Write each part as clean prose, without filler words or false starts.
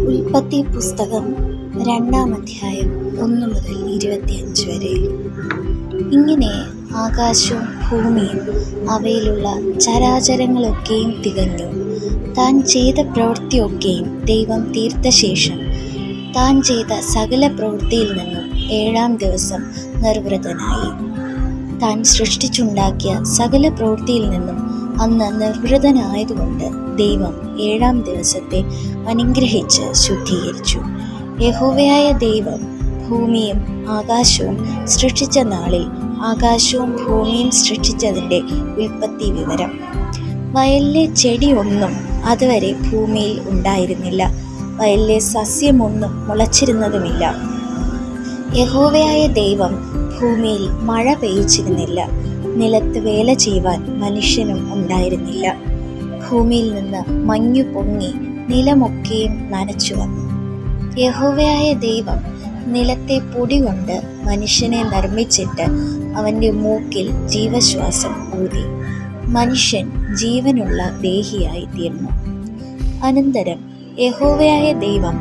ഉൽപ്പത്തി പുസ്തകം 2-ാം അധ്യായം 1 മുതൽ 25 വരെ. ഇങ്ങനെ ആകാശവും ഭൂമിയും അവയിലുള്ള ചരാചരങ്ങളൊക്കെയും തികഞ്ഞു. താൻ ചെയ്ത പ്രവൃത്തിയൊക്കെയും ദൈവം തീർത്ത ശേഷം താൻ ചെയ്ത സകല പ്രവൃത്തിയിൽ നിന്നും 7-ാം ദിവസം നിർവൃതനായി. താൻ സൃഷ്ടിച്ചുണ്ടാക്കിയ സകല പ്രവൃത്തിയിൽ നിന്നും അന്ന് നിർവൃതനായതുകൊണ്ട് ദൈവം 7-ാം ദിവസത്തെ അനുഗ്രഹിച്ച് ശുദ്ധീകരിച്ചു. യഹോവയായ ദൈവം ഭൂമിയും ആകാശവും സൃഷ്ടിച്ച നാളിൽ ആകാശവും ഭൂമിയും സൃഷ്ടിച്ചതിൻ്റെ ഉൽപ്പത്തി വിവരം. വയലിലെ ചെടിയൊന്നും അതുവരെ ഭൂമിയിൽ ഉണ്ടായിരുന്നില്ല, വയലിലെ സസ്യമൊന്നും മുളച്ചിരുന്നതുമില്ല. യഹോവയായ ദൈവം ഭൂമിയിൽ മഴ പെയ്ച്ചിരുന്നില്ല, നിലത്ത് വേല ചെയ്യുവാൻ മനുഷ്യനും ഉണ്ടായിരുന്നില്ല. ഭൂമിയിൽ നിന്ന് മഞ്ഞു പൊങ്ങി നിലമൊക്കെയും നനച്ചു വന്നു. യഹോവയായ ദൈവം നിലത്തെ പൊടി കൊണ്ട് മനുഷ്യനെ നിർമ്മിച്ചിട്ട് അവൻ്റെ മൂക്കിൽ ജീവശ്വാസം ഊതി. മനുഷ്യൻ ജീവനുള്ള ദേഹിയായി തീർന്നു. അനന്തരം യഹോവയായ ദൈവം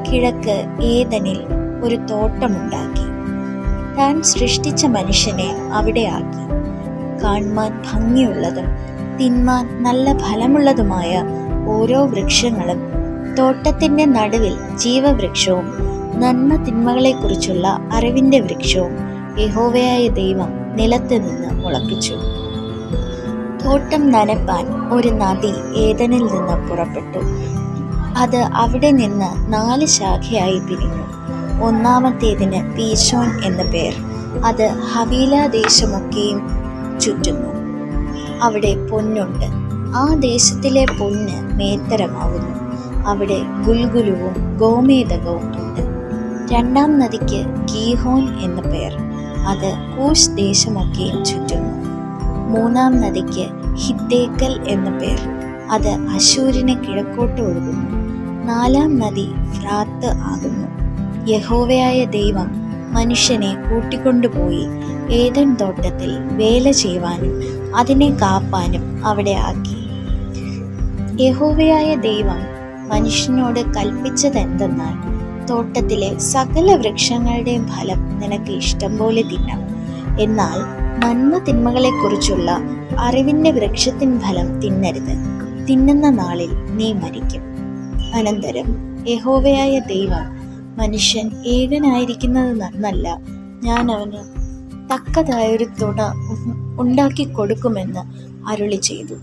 കിഴക്ക് ഏദനിൽ ഒരു തോട്ടമുണ്ടാക്കി. താൻ സൃഷ്ടിച്ച മനുഷ്യനെ അവിടെ ആക്കി. കാൺമാൻ ഭംഗിയുള്ളതും തിന്മാൻ നല്ല ഫലമുള്ളതുമായ ഓരോ വൃക്ഷങ്ങളും തോട്ടത്തിൻ്റെ നടുവിൽ ജീവവൃക്ഷവും നന്മ തിന്മകളെക്കുറിച്ചുള്ള അറിവിൻ്റെ വൃക്ഷവും യഹോവയായ ദൈവം നിലത്ത് നിന്ന് മുളപ്പിച്ചു. തോട്ടം നനപ്പാൻ ഒരു നദി ഏദനിൽ നിന്ന് പുറപ്പെട്ടു. അത് അവിടെ നിന്ന് 4 ശാഖയായി പിരിഞ്ഞു. ഒന്നാമത്തേതിന് പീശോൻ എന്ന പേർ. അത് ഹവീലാ ദേശമൊക്കെയും ചുറ്റുന്നു. അവിടെ പൊന്നുണ്ട്. ആ ദേശത്തിലെ പൊന്ന് മേത്തരമാകുന്നു. അവിടെ ഗുൽഗുലുവും ഗോമേദകവും ഉണ്ട്. 2-ാം നദിക്ക് ഗീഹോൻ എന്ന പേർ. അത് കൂശ് ദേശമൊക്കെയും ചുറ്റുന്നു. 3-ാം നദിക്ക് ഹിദ്ദേക്കൽ എന്ന പേർ. അത് അശൂരിന് കിഴക്കോട്ട് ഒഴുകുന്നു. 4-ാം നദി ഫ്രാത്ത് ആകുന്നു. യഹോവയായ ദൈവം മനുഷ്യനെ കൂട്ടിക്കൊണ്ടുപോയി ഏദൻ തോട്ടത്തിൽ വേല ചെയ്യുവാനും അതിനെ കാപ്പാനും അവിടെ ആക്കി. യഹോവയായ ദൈവം മനുഷ്യനോട് കൽപ്പിച്ചതെന്തെന്നാൽ, തോട്ടത്തിലെ സകല വൃക്ഷങ്ങളുടെയും ഫലം നിനക്ക് ഇഷ്ടം പോലെ തിന്നാം, എന്നാൽ നന്മ തിന്മകളെക്കുറിച്ചുള്ള അറിവിൻ്റെ വൃക്ഷത്തിൻ ഫലം തിന്നരുത്. തിന്നുന്ന നാളിൽ നീ മരിക്കും. അനന്തരം യഹോവയായ ദൈവം, മനുഷ്യൻ ഏകനായിരിക്കുന്നത് നന്നല്ല, ഞാൻ അവന് തക്കതായൊരു തുണ ഉണ്ടാക്കി കൊടുക്കുമെന്ന് അരുളി ചെയ്തു.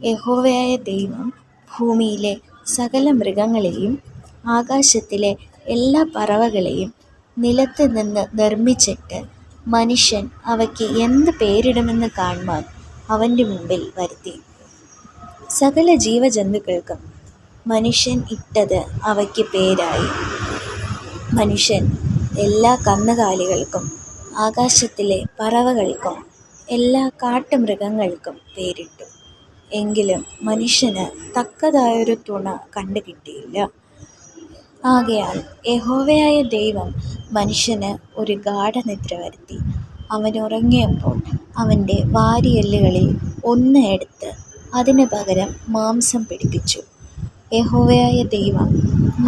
യഹോവയായ ദൈവം ഭൂമിയിലെ സകല മൃഗങ്ങളെയും ആകാശത്തിലെ എല്ലാ പറവകളെയും നിലത്ത് നിന്ന് നിർമ്മിച്ചിട്ട് മനുഷ്യൻ അവയ്ക്ക് എന്ത് പേരിടുമെന്ന് കാണുവാൻ അവൻ്റെ മുമ്പിൽ വരുത്തി. സകല ജീവജന്തുക്കൾക്കും മനുഷ്യൻ ഇട്ടത് അവയ്ക്ക് പേരായി. മനുഷ്യൻ എല്ലാ കന്നുകാലികൾക്കും ആകാശത്തിലെ പറവകൾക്കും എല്ലാ കാട്ടുമൃഗങ്ങൾക്കും പേരിട്ടു. എങ്കിലും മനുഷ്യന് തക്കതായൊരു തുണ കണ്ടുകിട്ടിയില്ല. ആകയാൽ യഹോവയായ ദൈവം മനുഷ്യന് ഒരു ഗാഢനിദ്ര വരുത്തി. അവൻ ഉറങ്ങിയപ്പോൾ അവൻ്റെ വാരിയെല്ലുകളിൽ ഒന്ന് എടുത്ത് അതിന് പകരം മാംസം പിടിപ്പിച്ചു. യഹോവയായ ദൈവം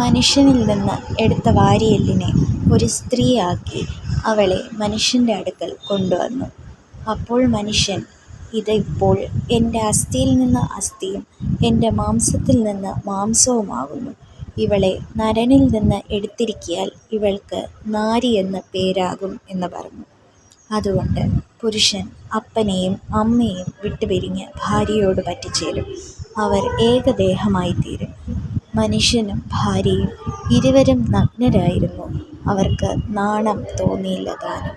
മനുഷ്യനിൽ നിന്ന് എടുത്ത വാരിയെല്ലിനെ ഒരു സ്ത്രീയാക്കി അവളെ മനുഷ്യൻ്റെ അടുക്കൽ കൊണ്ടുവന്നു. അപ്പോൾ മനുഷ്യൻ, ഇത് ഇപ്പോൾ എൻ്റെ അസ്ഥിയിൽ നിന്ന് അസ്ഥിയും എൻ്റെ മാംസത്തിൽ നിന്ന് മാംസവുമാകുന്നു. ഇവളെ നരനിൽ നിന്ന് എടുത്തിരിക്കിയാൽ ഇവൾക്ക് നാരി എന്ന് പേരാകും എന്ന് പറഞ്ഞു. അതുകൊണ്ട് പുരുഷൻ അപ്പനെയും അമ്മയെയും വിട്ടുപിരിഞ്ഞ് ഭാര്യയോട് പറ്റിച്ചേരും, അവർ ഏകദേഹമായി തീരും. മനുഷ്യനും ഭാര്യയും ഇരുവരും നഗ്നരായിരുന്നു, അവർക്ക് നാണം തോന്നിയില്ല താനും.